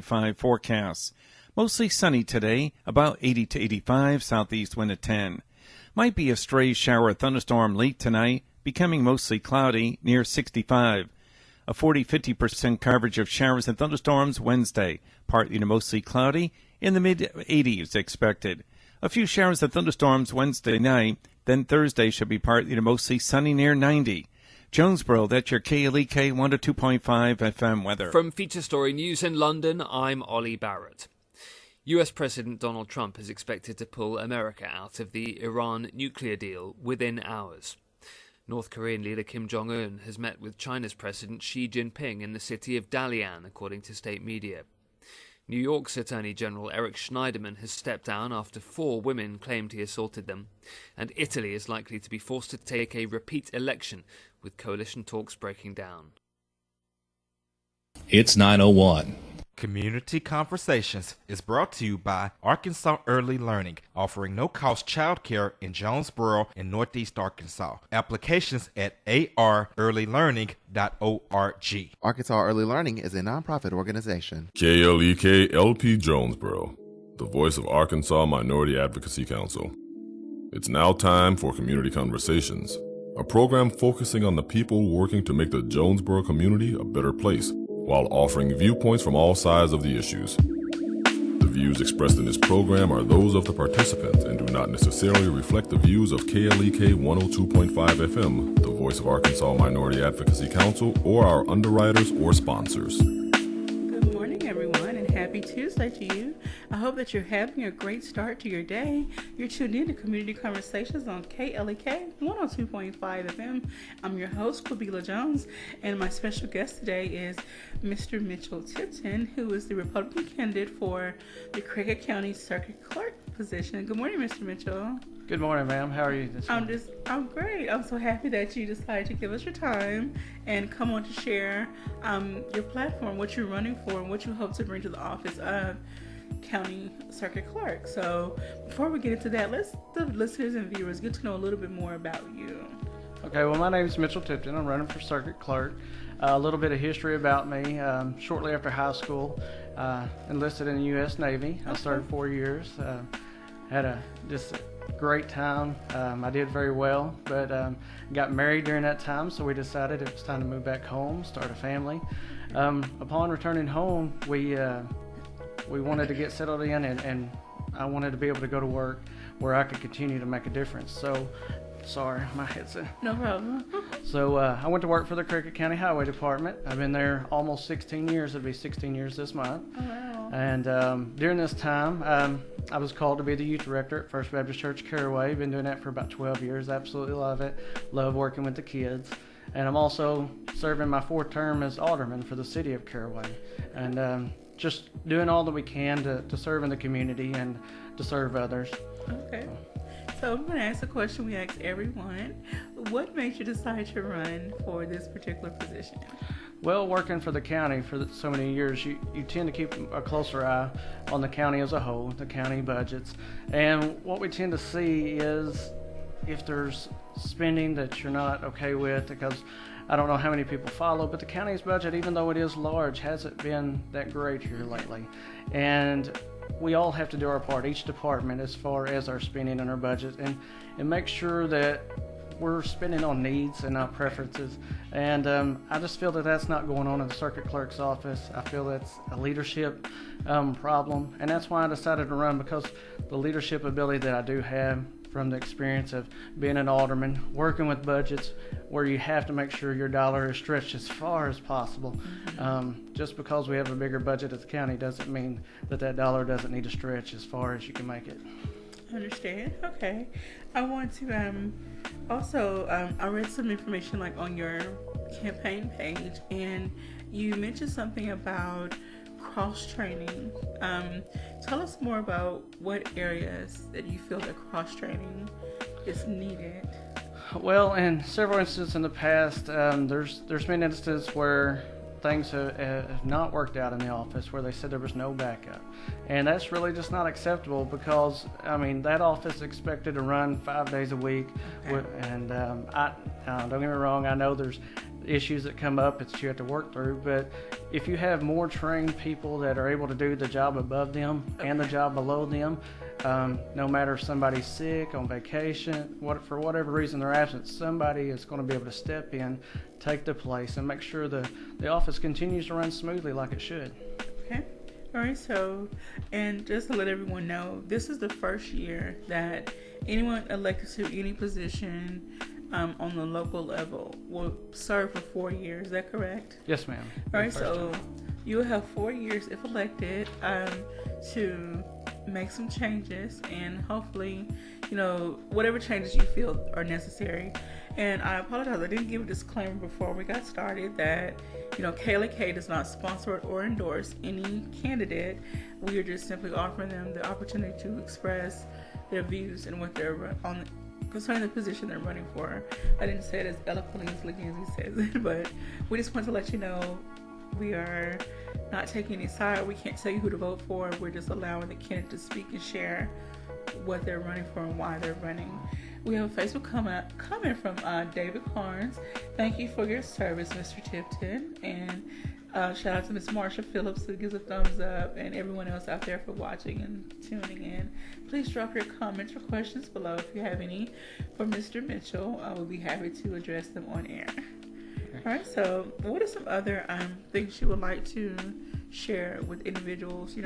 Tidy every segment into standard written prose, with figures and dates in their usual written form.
5 forecasts. Mostly sunny today, about 80 to 85, southeast wind at 10. Might be a stray shower or thunderstorm late tonight, becoming mostly cloudy, near 65. A 40-50% coverage of showers and thunderstorms Wednesday, partly to mostly cloudy, in the mid-80s expected. A few showers and thunderstorms Wednesday night, then Thursday should be partly to mostly sunny near 90. Jonesboro, that's your KLEK 102.5 FM weather. From Feature Story News in London, I'm Ollie Barrett. US President Donald Trump is expected to pull America out of the Iran nuclear deal within hours. North Korean leader Kim Jong-un has met with China's President Xi Jinping in the city of Dalian, according to state media. New York's Attorney General Eric Schneiderman has stepped down after 4 women claimed he assaulted them. And Italy is likely to be forced to take a repeat election, with coalition talks breaking down. It's 9:01. Community Conversations is brought to you by Arkansas Early Learning, offering no-cost childcare in Jonesboro and Northeast Arkansas. Applications at arearlylearning.org. Arkansas Early Learning is a nonprofit organization. KLEK LP Jonesboro, the voice of Arkansas Minority Advocacy Council. It's now time for Community Conversations, a program focusing on the people working to make the Jonesboro community a better place, while offering viewpoints from all sides of the issues. The views expressed in this program are those of the participants and do not necessarily reflect the views of KLEK 102.5 FM, the voice of Arkansas Minority Advocacy Council, or our underwriters or sponsors. Good morning, everyone, and happy Tuesday to you. I hope that you're having a great start to your day. You're tuned in to Community Conversations on KLEK 102.5 FM. I'm your host, Quabila Jones, and my special guest today is Mr. Mitchell Tipton, who is the Republican candidate for the Craighead County Circuit Clerk position. Good morning, Mr. Mitchell. Good morning, ma'am. How are you this morning? I'm great. I'm so happy that you decided to give us your time and come on to share your platform, what you're running for, and what you hope to bring to the office of County Circuit Clerk. So before we get into that, let's the listeners and viewers get to know a little bit more about you. Okay, well, my name is Mitchell Tipton. I'm running for Circuit Clerk. A little bit of history about me. Shortly after high school, enlisted in the U.S. Navy. I served 4 years. Had just a great time. I did very well, but got married during that time, so we decided it was time to move back home, start a family. Upon returning home, we wanted to get settled in, and I wanted to be able to go to work where I could continue to make a difference. So, sorry, my headset. No problem. So I went to work for the Craighead County Highway Department. I've been there almost 16 years. It'll be 16 years this month. Oh, wow. And during this time, I was called to be the youth director at First Baptist Church Caraway. Been doing that for about 12 years. Absolutely love it. Love working with the kids. And I'm also serving my 4th term as alderman for the city of Caraway. And just doing all that we can to serve in the community and to serve others. Okay. So I'm going to ask a question we ask everyone. What made you decide to run for this particular position? Well, working for the county for so many years, you tend to keep a closer eye on the county as a whole, the county budgets. And what we tend to see is if there's spending that you're not okay with, because I don't know how many people follow, but the county's budget, even though it is large, hasn't been that great here lately. And we all have to do our part, each department, as far as our spending and our budget, and make sure that we're spending on needs and not preferences. And I just feel that that's not going on in the circuit clerk's office. I feel that's a leadership problem, and that's why I decided to run, because the leadership ability that I do have from the experience of being an alderman, working with budgets where you have to make sure your dollar is stretched as far as possible. Just because we have a bigger budget at the county doesn't mean that that dollar doesn't need to stretch as far as you can make it. Understand. Okay. I want to also I read some information like on your campaign page, and you mentioned something about cross-training. Tell us more about what areas that you feel that cross-training is needed. Well, in several instances in the past, there's been instances where things have not worked out in the office, where they said there was no backup. And that's really just not acceptable, because, I mean, that office is expected to run 5 days a week. Okay. And don't get me wrong, I know issues that come up that you have to work through. But if you have more trained people that are able to do the job above them and the job below them, no matter if somebody's sick, on vacation, for whatever reason they're absent, somebody is going to be able to step in, take the place, and make sure the office continues to run smoothly like it should. Okay. All right, so, and just to let everyone know, this is the first year that anyone elected to any position on the local level will serve for 4 years. Is that correct? Yes, ma'am. All right, so you will have 4 years, if elected, to make some changes, and hopefully, whatever changes you feel are necessary. And I apologize, I didn't give a disclaimer before we got started that, KLK does not sponsor or endorse any candidate. We are just simply offering them the opportunity to express their views and what they're on concerning the position they're running for. I didn't say it as eloquently as he says it, but we just want to let you know we are not taking any side. We can't tell you who to vote for. We're just allowing the candidate to speak and share what they're running for and why they're running. We have a Facebook comment from David Carnes. Thank you for your service, Mr. Tipton. And shout out to Miss Marsha Phillips, who gives a thumbs up, and everyone else out there for watching and tuning in. Please drop your comments or questions below if you have any for Mr. Mitchell. I will be happy to address them on air. All right, so what are some other things you would like to share with individuals,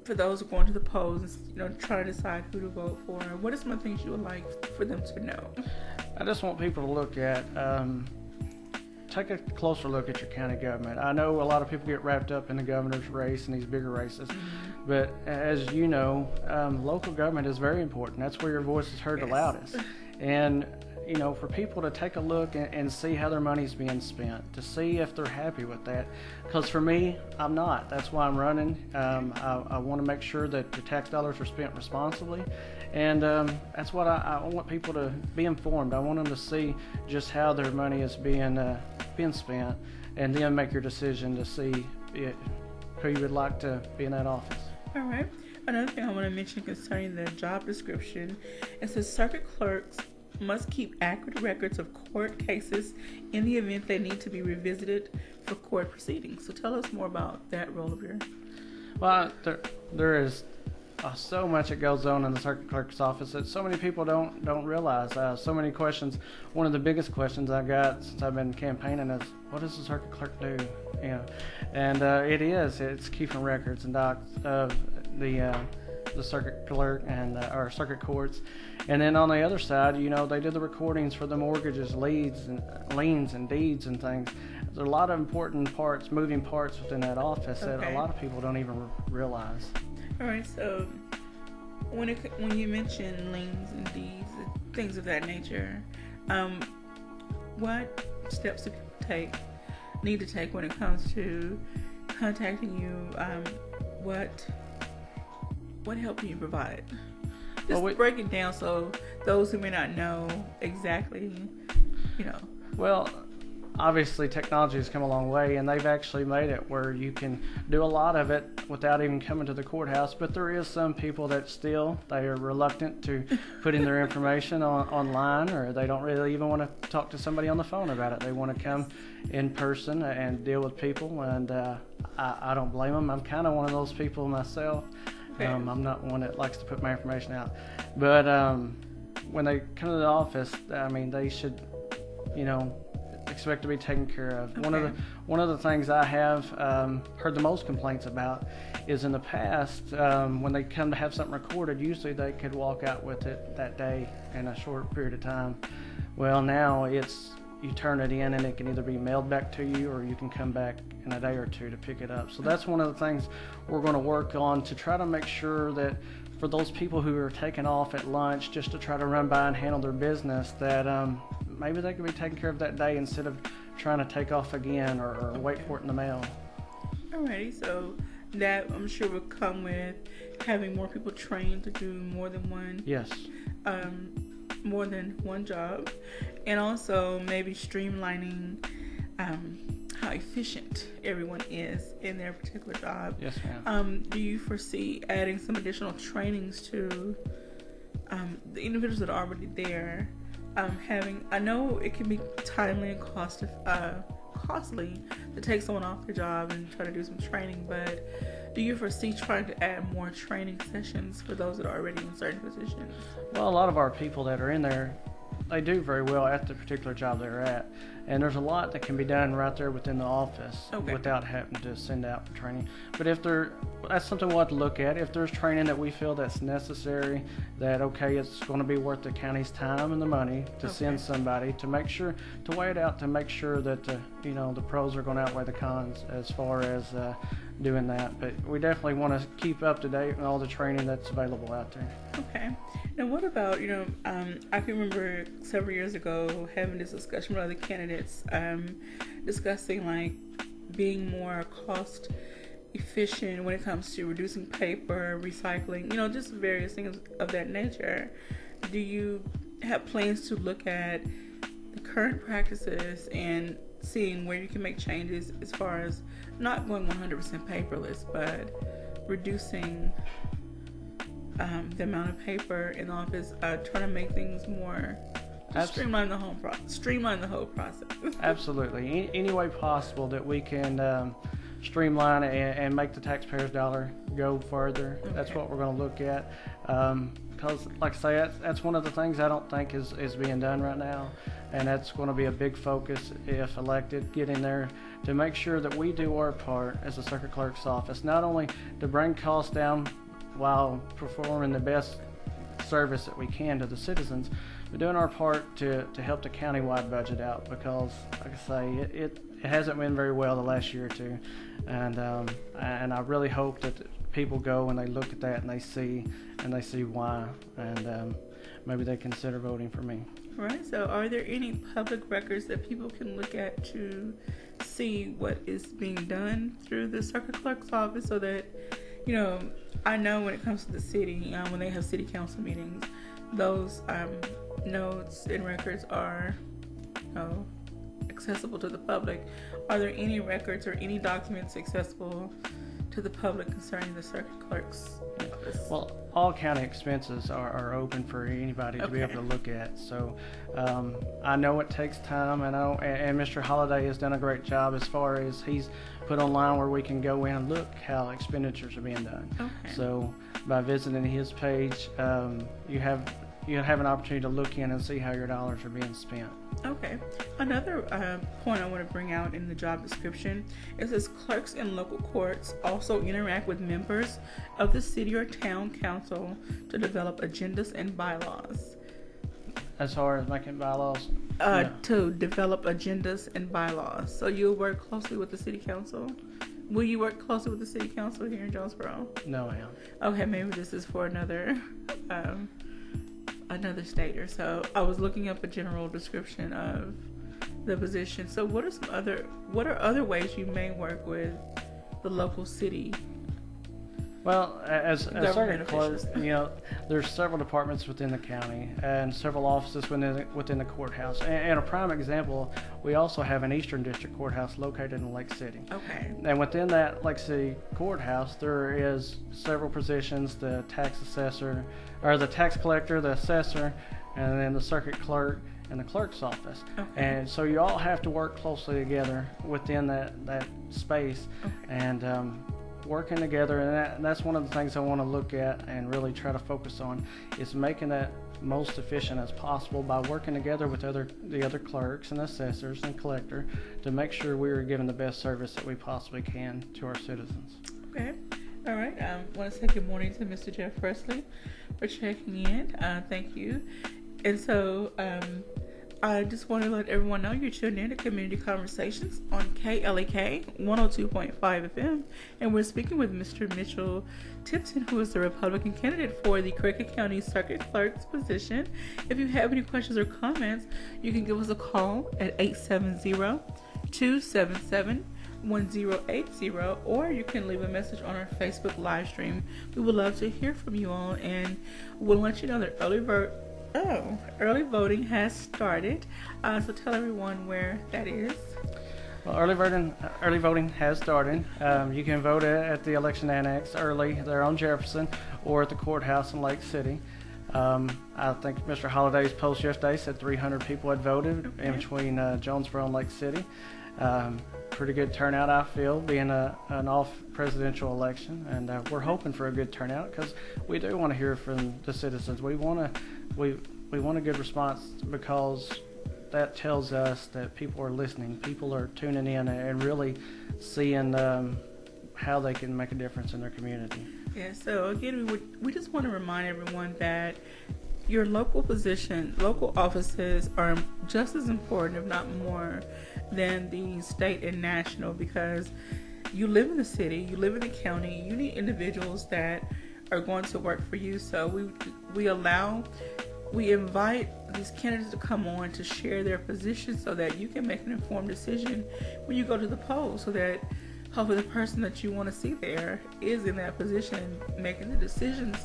for those who are going to the polls, try to decide who to vote for? What are some of the things you would like for them to know? I just want people to look at, take a closer look at your county government. I know a lot of people get wrapped up in the governor's race and these bigger races, but as you know, local government is very important. That's where your voice is heard the loudest. And for people to take a look and see how their money's being spent, to see if they're happy with that. Because for me, I'm not. That's why I'm running. I want to make sure that the tax dollars are spent responsibly. And that's what I want people to be informed. I want them to see just how their money is being spent, and then make your decision to see who you would like to be in that office. All right. Another thing I want to mention concerning the job description, it says circuit clerks must keep accurate records of court cases in the event they need to be revisited for court proceedings. So tell us more about that role of yours. Well, there is so much that goes on in the circuit clerk's office that so many people don't realize. So many questions. One of the biggest questions I got since I've been campaigning is, what does the circuit clerk do? And it's keeping records and docs of the circuit clerk and our circuit courts. And then on the other side, they do the recordings for the mortgages, liens and deeds and things. There's a lot of important parts, moving parts within that office that a lot of people don't even realize. All right, so when you mention liens and deeds, things of that nature, what steps do people need to take when it comes to contacting you? What help can you provide? Just break it down so those who may not know exactly, Well, obviously technology has come a long way, and they've actually made it where you can do a lot of it without even coming to the courthouse. But there is some people that they are reluctant to put in their information online, or they don't really even want to talk to somebody on the phone about it. They want to come in person and deal with people, and I don't blame them. I'm kind of one of those people myself. I'm not one that likes to put my information out. But when they come to the office, they should, expect to be taken care of. Okay. One of the things I have heard the most complaints about is in the past, when they come to have something recorded, usually they could walk out with it that day in a short period of time. Well, now you turn it in and it can either be mailed back to you, or you can come back in a day or two to pick it up. So that's one of the things we're going to work on to try to make sure that for those people who are taking off at lunch just to try to run by and handle their business, that maybe they can be taken care of that day instead of trying to take off again or wait for it in the mail. Alrighty, so that I'm sure will come with having more people trained to do more than one. Yes. More than one job, and also maybe streamlining how efficient everyone is in their particular job. Yes, ma'am. Do you foresee adding some additional trainings to the individuals that are already there having, I know it can be timely and costly to take someone off their job and try to do some training, but do you foresee trying to add more training sessions for those that are already in certain positions? Well, a lot of our people that are in there, they do very well at the particular job they're at. And there's a lot that can be done right there within the office without having to send out for training. But that's something we'll have to look at. If there's training that we feel that's necessary, that it's going to be worth the county's time and the money to send somebody to make sure, to weigh it out, to make sure that the pros are going to outweigh the cons as far as doing that. But we definitely want to keep up to date with all the training that's available out there. Okay. Now, what about, I can remember several years ago having this discussion with other candidates, discussing like being more cost efficient when it comes to reducing paper, recycling, just various things of that nature. Do you have plans to look at the current practices and seeing where you can make changes as far as not going 100% paperless, but reducing the amount of paper in the office, trying to make things more, streamline the whole process. Absolutely. Any way possible that we can streamline and make the taxpayer's dollar go further. Okay. That's what we're going to look at. Because, like I say, that's one of the things I don't think is being done right now. And that's going to be a big focus if elected, getting there to make sure that we do our part as a circuit clerk's office, not only to bring costs down while performing the best service that we can to the citizens, but doing our part to help the county-wide budget out, because, like I say, it hasn't been very well the last year or two, and I really hope that people go and they look at that and they see why, and maybe they consider voting for me. Right. So, are there any public records that people can look at to see what is being done through the circuit clerk's office, so that I know when it comes to the city, when they have city council meetings, those notes and records are accessible to the public. Are there any records or any documents accessible to the public concerning the circuit clerk's office? Well, all county expenses are open for anybody to be able to look at. So I know it takes time, and Mr. Holliday has done a great job as far as he's put online where we can go in and look how expenditures are being done. Okay. So by visiting his page, you have an opportunity to look in and see how your dollars are being spent. Okay. Another point I want to bring out in the job description is this: clerks in local courts also interact with members of the city or town council to develop agendas and bylaws. As far as making bylaws? To develop agendas and bylaws. So you'll work closely with the city council? Will you work closely with the city council here in Jonesboro? No, I am. Okay, maybe this is for another state or so. I was looking up a general description of the position. So what are other ways you may work with the local city? Well, as circuit clerk, there's several departments within the county and several offices within the courthouse. And a prime example, we also have an Eastern District courthouse located in Lake City. Okay. And within that Lake City courthouse, there is several positions: the tax assessor, or the tax collector, the assessor, and then the circuit clerk and the clerk's office. Okay. And so you all have to work closely together within that space. Okay. And working together, and that's one of the things I want to look at and really try to focus on, is making that most efficient as possible by working together with the other clerks and assessors and collector to make sure we are giving the best service that we possibly can to our citizens. Okay. All right. I want to say good morning to Mr. Jeff Presley for checking in. Thank you. And so I just want to let everyone know you're tuned in to Community Conversations on KLEK 102.5 FM, and we're speaking with Mr. Mitchell Tipton, who is the Republican candidate for the Cricket County Circuit Clerk's position. If you have any questions or comments, you can give us a call at 870-277-1080, or you can leave a message on our Facebook live stream. We would love to hear from you all, and we'll let you know that early voting has started. So tell everyone where that is. Well, early voting has started. You can vote at the election annex early there on Jefferson, or at the courthouse in Lake City. I think Mr. Holliday's post yesterday said 300 people had voted in between Jonesboro and Lake City. Pretty good turnout, I feel, being an off-presidential election, and we're hoping for a good turnout because we do want to hear from the citizens. We want a good response because that tells us that people are listening, people are tuning in and really seeing how they can make a difference in their community. Yeah, so again, we just want to remind everyone that your local position, local offices are just as important, if not more, than the state and national, because you live in the city, you live in the county, you need individuals that are going to work for you. So we invite these candidates to come on to share their positions so that you can make an informed decision when you go to the polls, so that hopefully the person that you want to see there is in that position making the decisions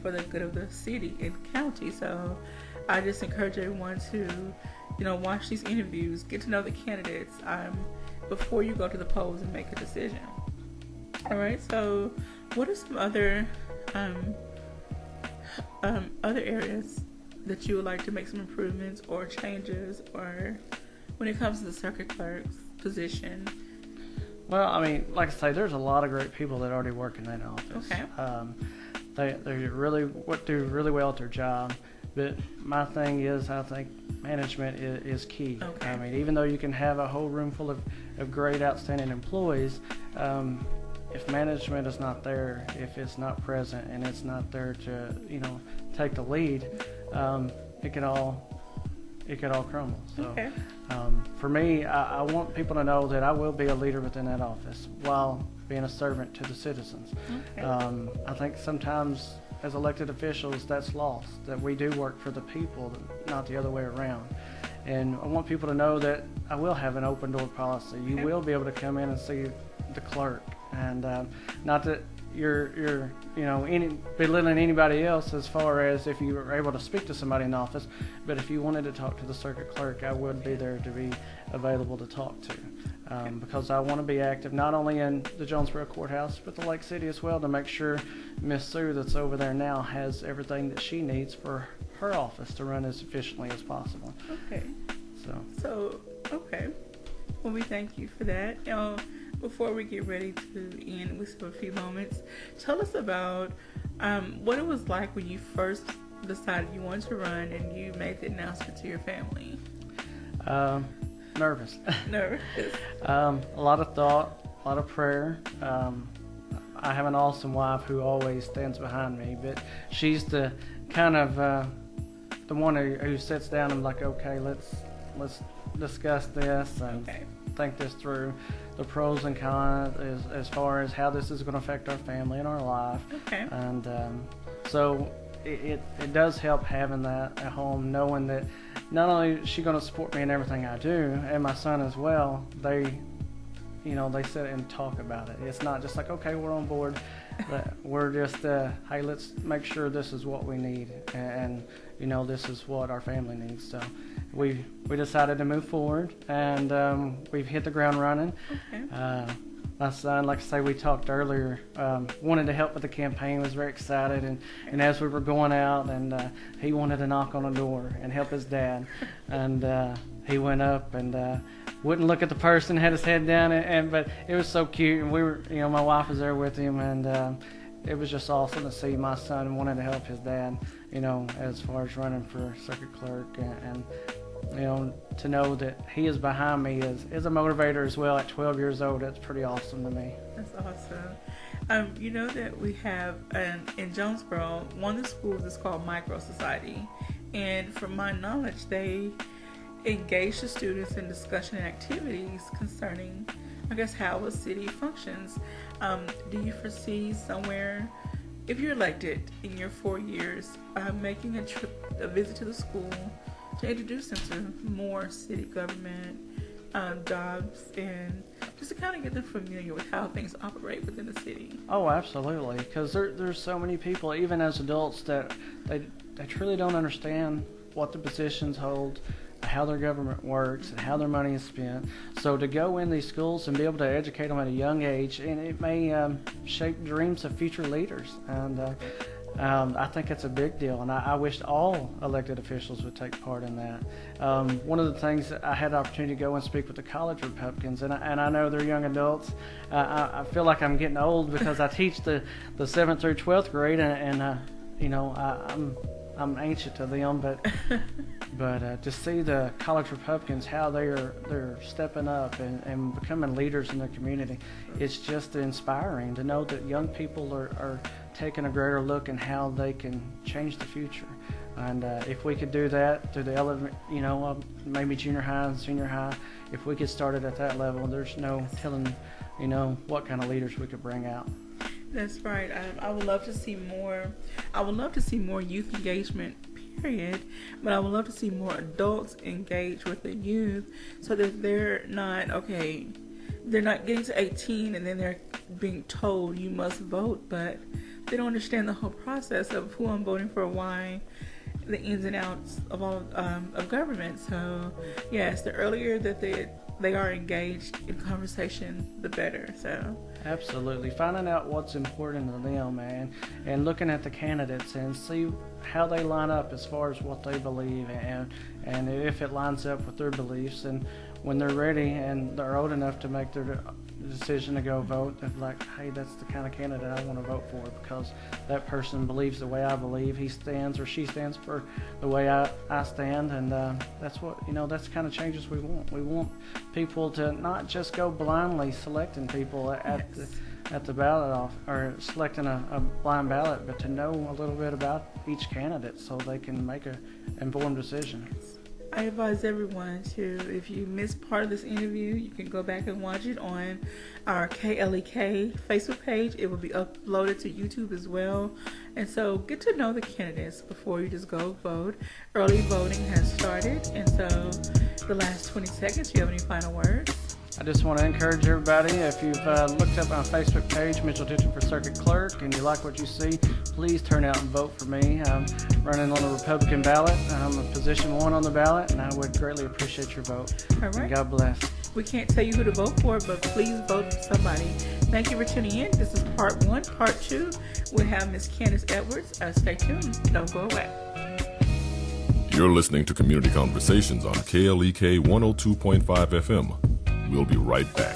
for the good of the city and county. So I just encourage everyone to, watch these interviews, get to know the candidates before you go to the polls and make a decision. All right. So, what are some other areas that you would like to make some improvements or changes, or when it comes to the circuit clerk's position? Well, I mean, like I say, there's a lot of great people that already work in that office. Okay. They really do really well at their job. But my thing is, I think management is key. Okay. I mean, even though you can have a whole room full of great, outstanding employees, if management is not there, if it's not present, and it's not there to, take the lead, it could all crumble. So, Okay. For me, I want people to know that I will be a leader within that office while being a servant to the citizens. Okay. I think sometimes as elected officials that's lost, that we do work for the people, not the other way around. And I want people to know that I will have an open door policy. You will be able to come in and see the clerk, and not that you're belittling anybody else as far as if you were able to speak to somebody in the office, but if you wanted to talk to the circuit clerk, I would be there to be available to talk to, because I want to be active not only in the Jonesboro Courthouse but the Lake City as well, to make sure Miss Sue that's over there now has everything that she needs for her office to run as efficiently as possible. Okay. So okay. Well, we thank you for that. Before we get ready to end, we still have a few moments. Tell us about what it was like when you first decided you wanted to run and you made the announcement to your family. Nervous. Nervous. A lot of thought, a lot of prayer. I have an awesome wife who always stands behind me, but she's the kind of the one who sits down and like, okay, let's discuss this and think this through, the pros and cons as far as how this is going to affect our family and our life. Okay. And so it does help having that at home, knowing that not only is she going to support me in everything I do, and my son as well, they sit and talk about it. It's not just like, okay, we're on board, but we're just, hey, let's make sure this is what we need, and this is what our family needs. So we decided to move forward, and we've hit the ground running. Okay. My son, like I say, we talked earlier, wanted to help with the campaign, was very excited, and as we were going out, and he wanted to knock on a door and help his dad, and he went up and wouldn't look at the person, had his head down, but it was so cute, and we were, my wife was there with him, and it was just awesome to see my son wanting to help his dad, as far as running for circuit clerk, and to know that he is behind me is a motivator as well. At 12 years old, that's pretty awesome to me. That's awesome. You know that we have in Jonesboro, one of the schools is called Micro Society, and from my knowledge, they engage the students in discussion and activities concerning, I guess, how a city functions. Do you foresee somewhere, if you're elected in your 4 years, making a visit to the school to introduce them to more city government jobs, and just to kind of get them familiar with how things operate within the city? Oh, absolutely, because there's so many people, even as adults, that they truly don't understand what the positions hold, how their government works, and how their money is spent. So to go in these schools and be able to educate them at a young age, and it may shape dreams of future leaders. And I think it's a big deal, and I wish all elected officials would take part in that. One of the things that I had the opportunity to go and speak with the college Republicans, and I know they're young adults. I feel like I'm getting old because I teach the 7th through 12th grade, and you know, I'm ancient to them, but to see the college Republicans, how they're stepping up and becoming leaders in their community, it's just inspiring to know that young people are taking a greater look in how they can change the future. And if we could do that through the maybe junior high and senior high, if we could start it at that level, there's no telling, what kind of leaders we could bring out. That's right. I would love to see more. I would love to see more youth engagement, period. But I would love to see more adults engage with the youth, so that they're not getting to 18 and then they're being told you must vote, but they don't understand the whole process of who I'm voting for, why, the ins and outs of all of government. So yes, the earlier that they are engaged in conversation, the better. So absolutely, finding out what's important to them, and looking at the candidates and see how they line up as far as what they believe, and if it lines up with their beliefs, and when they're ready and they're old enough to make their decision to go vote, they're like, hey, that's the kind of candidate I want to vote for, because that person believes the way I believe, he stands or she stands for the way I stand, and that's what, that's the kind of changes we want. We want people to not just go blindly selecting people at the ballot off, or selecting a blind ballot, but to know a little bit about each candidate so they can make an informed decision. I advise everyone to, if you missed part of this interview, you can go back and watch it on our KLEK Facebook page. It will be uploaded to YouTube as well. And so get to know the candidates before you just go vote. Early voting has started, and so the last 20 seconds, do you have any final words? I just want to encourage everybody, if you've looked up my Facebook page, Mitchell Tipton for Circuit Clerk, and you like what you see, please turn out and vote for me. I'm running on the Republican ballot. I'm a position 1 on the ballot, and I would greatly appreciate your vote. All right. And God bless. We can't tell you who to vote for, but please vote for somebody. Thank you for tuning in. This is part 1. Part 2, we'll have Miss Candace Edwards. Stay tuned. Don't go away. You're listening to Community Conversations on KLEK 102.5 FM. We'll be right back.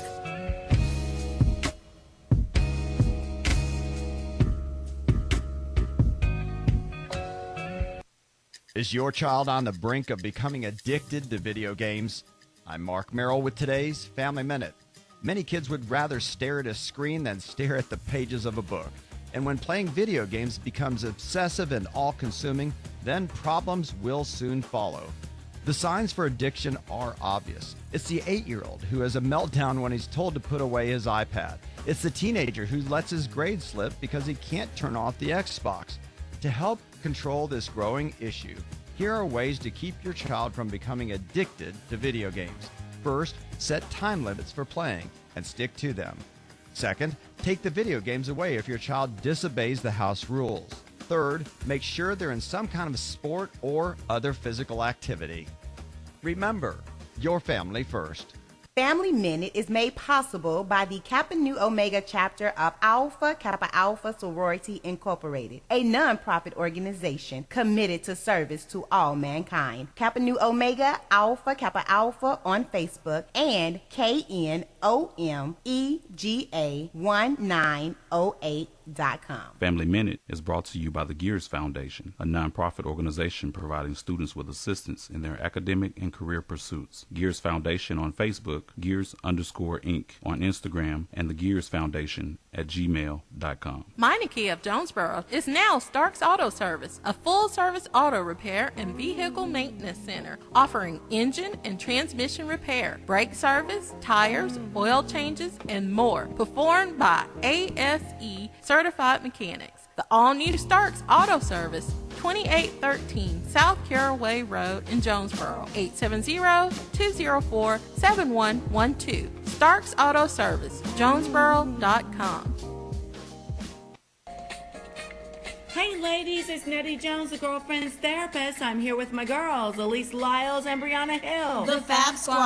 Is your child on the brink of becoming addicted to video games? I'm Mark Merrill with today's Family Minute. Many kids would rather stare at a screen than stare at the pages of a book. And when playing video games becomes obsessive and all-consuming, then problems will soon follow. The signs for addiction are obvious. It's the 8-year-old who has a meltdown when he's told to put away his iPad. It's the teenager who lets his grades slip because he can't turn off the Xbox. To help control this growing issue, here are ways to keep your child from becoming addicted to video games. First, set time limits for playing and stick to them. Second, take the video games away if your child disobeys the house rules. Third, make sure they're in some kind of sport or other physical activity. Remember, your family first. Family Minute is made possible by the Kappa Nu Omega chapter of Alpha Kappa Alpha Sorority Incorporated, a non-profit organization committed to service to all mankind. Kappa Nu Omega Alpha Kappa Alpha on Facebook and KNOMEGA1908.com. Family Minute is brought to you by the Gears Foundation, a nonprofit organization providing students with assistance in their academic and career pursuits. Gears Foundation on Facebook, Gears_Inc. on Instagram, and the Gears Foundation at gmail.com. Meineke of Jonesboro is now Starks Auto Service, a full-service auto repair and vehicle maintenance center, offering engine and transmission repair, brake service, tires, oil changes, and more, performed by ASE certified mechanics. The all-new Starks Auto Service, 2813 South Caraway Road in Jonesboro, 870-204-7112. Starks Auto Service, Jonesboro.com. Hey ladies, it's Nettie Jones, the Girlfriend's Therapist. I'm here with my girls, Elise Lyles and Brianna Hill. The Fab Squad.